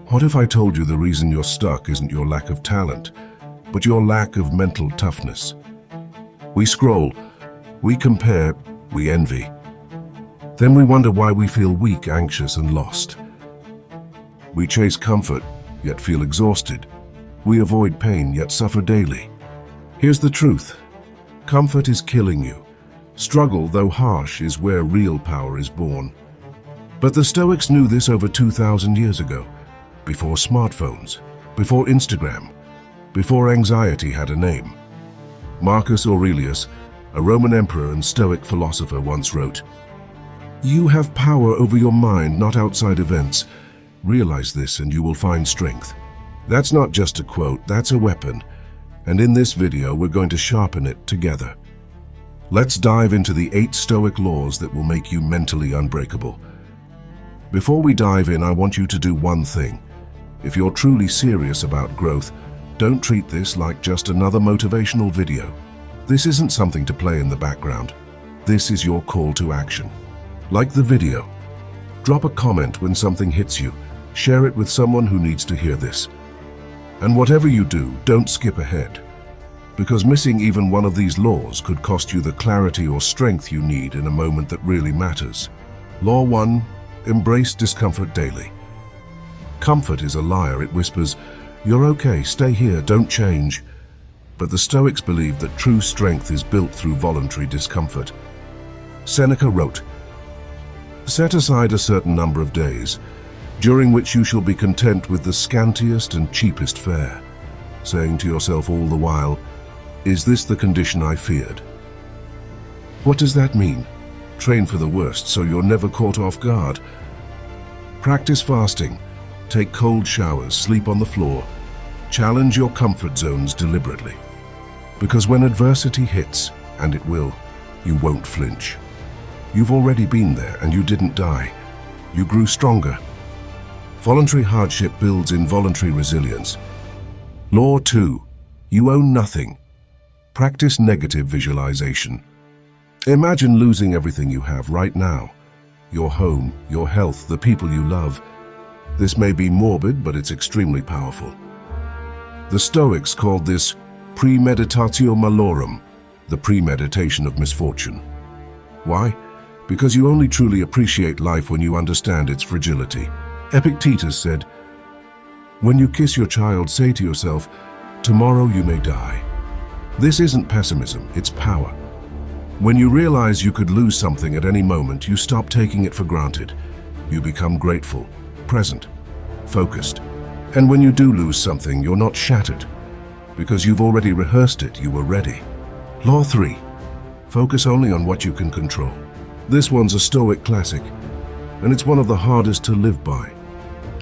What if I told you the reason you're stuck isn't your lack of talent, but your lack of mental toughness? We scroll, we compare, we envy. Then we wonder why we feel weak, anxious, and lost. We chase comfort, yet feel exhausted. We avoid pain, yet suffer daily. Here's the truth. Comfort is killing you. Struggle, though harsh, is where real power is born. But the Stoics knew this over 2,000 years ago, before smartphones, before Instagram, before anxiety had a name. Marcus Aurelius, a Roman emperor and Stoic philosopher, once wrote, "You have power over your mind, not outside events. Realize this and you will find strength." That's not just a quote, that's a weapon. And in this video, we're going to sharpen it together. Let's dive into the 8 Stoic laws that will make you mentally unbreakable. Before we dive in, I want you to do one thing. If you're truly serious about growth, don't treat this like just another motivational video. This isn't something to play in the background. This is your call to action. Like the video. Drop a comment when something hits you. Share it with someone who needs to hear this. And whatever you do, don't skip ahead. Because missing even one of these laws could cost you the clarity or strength you need in a moment that really matters. Law 1. Embrace discomfort daily. Comfort is a liar. It whispers, "You're okay, stay here, don't change." But the Stoics believe that true strength is built through voluntary discomfort. Seneca wrote, "Set aside a certain number of days, during which you shall be content with the scantiest and cheapest fare, saying to yourself all the while, 'Is this the condition I feared?'" What does that mean? Train for the worst so you're never caught off guard. Practice fasting, take cold showers, sleep on the floor. Challenge your comfort zones deliberately. Because when adversity hits, and it will, you won't flinch. You've already been there and you didn't die. You grew stronger. Voluntary hardship builds involuntary resilience. Law 2. You own nothing. Practice negative visualization. Imagine losing everything you have right now. Your home, your health, the people you love. This may be morbid, but it's extremely powerful. The Stoics called this premeditatio malorum, the premeditation of misfortune. Why? Because you only truly appreciate life when you understand its fragility. Epictetus said, "When you kiss your child, say to yourself, 'Tomorrow you may die.'" This isn't pessimism, it's power. When you realize you could lose something at any moment, you stop taking it for granted. You become grateful, present, focused. And when you do lose something, you're not shattered. Because you've already rehearsed it, you were ready. Law 3. Focus only on what you can control. This one's a Stoic classic, and it's one of the hardest to live by.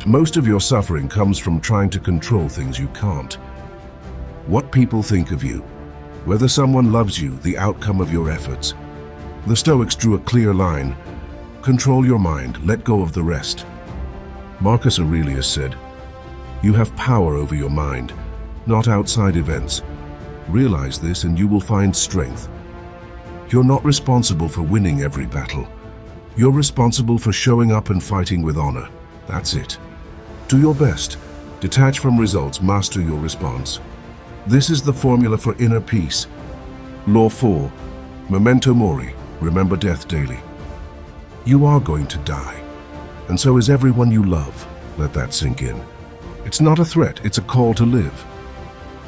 Most of your suffering comes from trying to control things you can't. What people think of you, whether someone loves you, the outcome of your efforts. The Stoics drew a clear line. Control your mind, let go of the rest. Marcus Aurelius said, "You have power over your mind, not outside events. Realize this and you will find strength." You're not responsible for winning every battle. You're responsible for showing up and fighting with honor. That's it. Do your best. Detach from results, master your response. This is the formula for inner peace. Law 4. Memento mori. Remember death daily. You are going to die, and so is everyone you love. Let that sink in. It's not a threat, it's a call to live.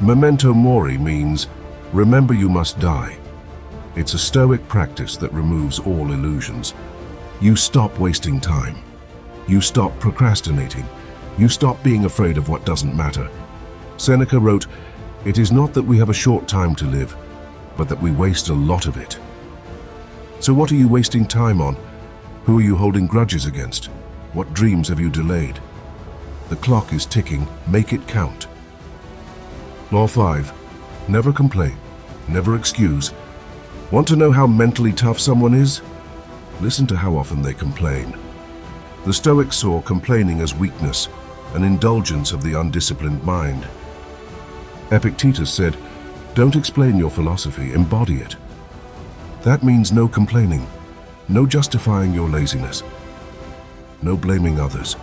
Memento mori means, remember you must die. It's a Stoic practice that removes all illusions. You stop wasting time. You stop procrastinating. You stop being afraid of what doesn't matter. Seneca wrote, "It is not that we have a short time to live, but that we waste a lot of it." So what are you wasting time on? Who are you holding grudges against? What dreams have you delayed? The clock is ticking, make it count. Law 5. Never complain, never excuse. Want to know how mentally tough someone is? Listen to how often they complain. The Stoics saw complaining as weakness, an indulgence of the undisciplined mind. Epictetus said, "Don't explain your philosophy, embody it." That means no complaining, no justifying your laziness, no blaming others.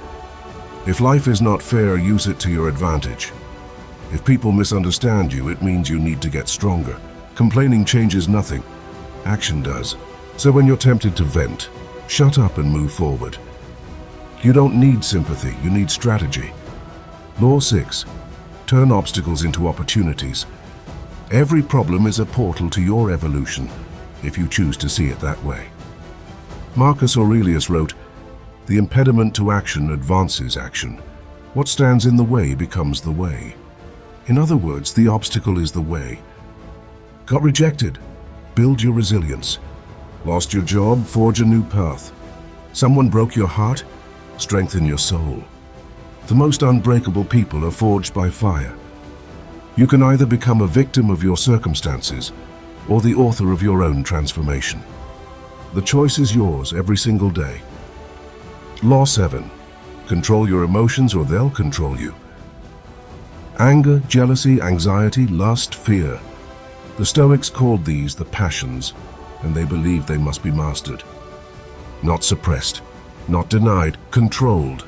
If life is not fair, use it to your advantage. If people misunderstand you, it means you need to get stronger. Complaining changes nothing. Action does. So when you're tempted to vent, shut up and move forward. You don't need sympathy, you need strategy. Law 6. Turn obstacles into opportunities. Every problem is a portal to your evolution, if you choose to see it that way. Marcus Aurelius wrote, "The impediment to action advances action. What stands in the way becomes the way." In other words, the obstacle is the way. Got rejected? Build your resilience. Lost your job? Forge a new path. Someone broke your heart? Strengthen your soul. The most unbreakable people are forged by fire. You can either become a victim of your circumstances or the author of your own transformation. The choice is yours every single day. Law 7. Control your emotions or they'll control you. Anger, jealousy, anxiety, lust, fear. The Stoics called these the passions, and they believed they must be mastered. Not suppressed, not denied, controlled,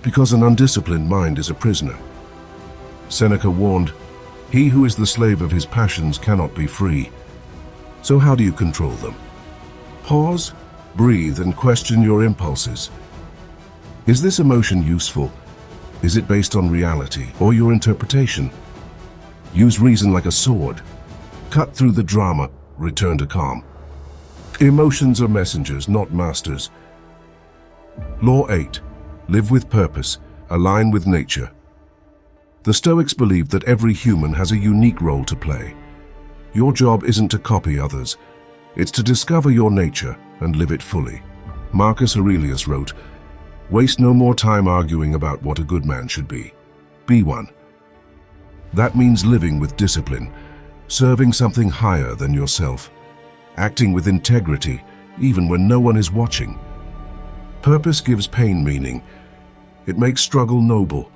because an undisciplined mind is a prisoner. Seneca warned, "He who is the slave of his passions cannot be free." So how do you control them? Pause, breathe, and question your impulses. Is this emotion useful? Is it based on reality or your interpretation? Use reason like a sword. Cut through the drama, return to calm. Emotions are messengers, not masters. Law 8. Live with purpose, align with nature. The Stoics believed that every human has a unique role to play. Your job isn't to copy others, it's to discover your nature and live it fully. Marcus Aurelius wrote, "Waste no more time arguing about what a good man should be. Be one." That means living with discipline, serving something higher than yourself, acting with integrity even when no one is watching. Purpose gives pain meaning. It makes struggle noble.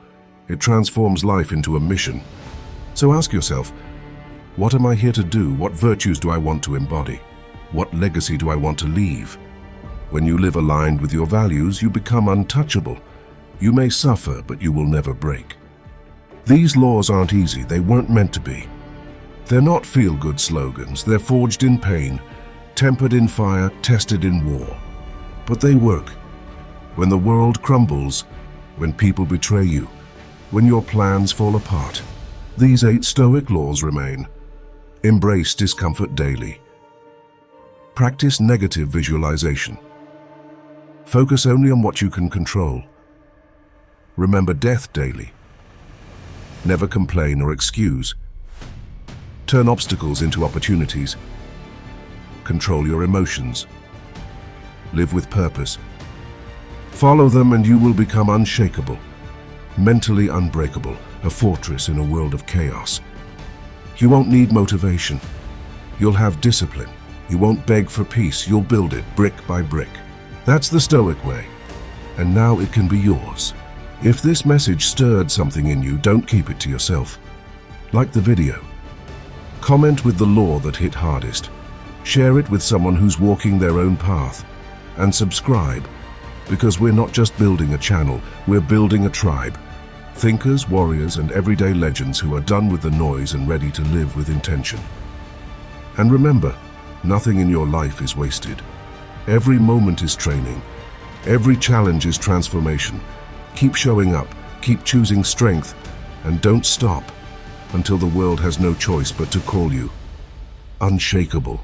It transforms life into a mission. So ask yourself, what am I here to do? What virtues do I want to embody? What legacy do I want to leave? When you live aligned with your values, you become untouchable. You may suffer, but you will never break. These laws aren't easy. They weren't meant to be. They're not feel-good slogans. They're forged in pain, tempered in fire, tested in war. But they work. When the world crumbles, when people betray you, when your plans fall apart, these 8 Stoic laws remain. Embrace discomfort daily. Practice negative visualization. Focus only on what you can control. Remember death daily. Never complain or excuse. Turn obstacles into opportunities. Control your emotions. Live with purpose. Follow them and you will become unshakable, mentally unbreakable, a fortress in a world of chaos. You won't need motivation. You'll have discipline. You won't beg for peace. You'll build it brick by brick. That's the Stoic way, and now it can be yours. If this message stirred something in you, don't keep it to yourself. Like the video. Comment with the law that hit hardest. Share it with someone who's walking their own path. And subscribe, because we're not just building a channel, we're building a tribe. Thinkers, warriors, and everyday legends who are done with the noise and ready to live with intention. And remember, nothing in your life is wasted. Every moment is training. Every challenge is transformation. Keep showing up, keep choosing strength, and don't stop until the world has no choice but to call you unshakable.